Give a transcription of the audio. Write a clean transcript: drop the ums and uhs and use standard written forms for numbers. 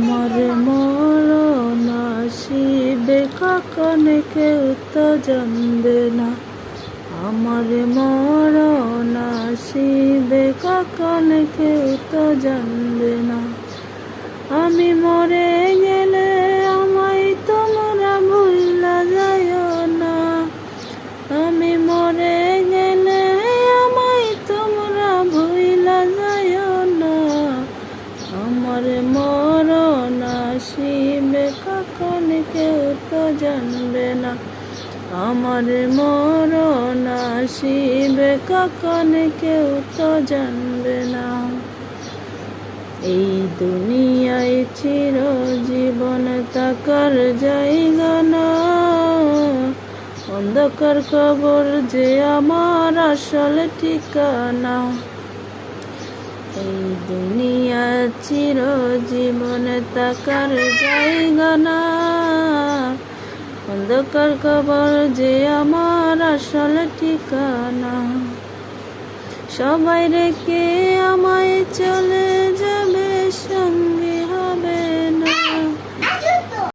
আমার মরণ আসিবে কখন কেউ তো জানবে না। আমার মরণ আসিবে কখন কেউ তো জানবে না। আমি মরে গেলে আমায় তোমরা ভুইলা যাইও না। আমি মরে গেলে আমায় তোমরা ভুইলা যাইও না। আমার মরণ আসিবে কখন কেউ তো জানবে না। আমার মরণ আসিবে কখন কেউ তো জানবে না। এই দুনিয়ায় চিরজীবন থাকার জায়গা না। অন্ধকার কবর যে আমার আসল ঠিকানা। এই দুনিয়া চিরজীবন থাকার জায়গা না। অন্ধকার কবর যে আমার আসল ঠিকানা। সবাই রেখে আমায় চলে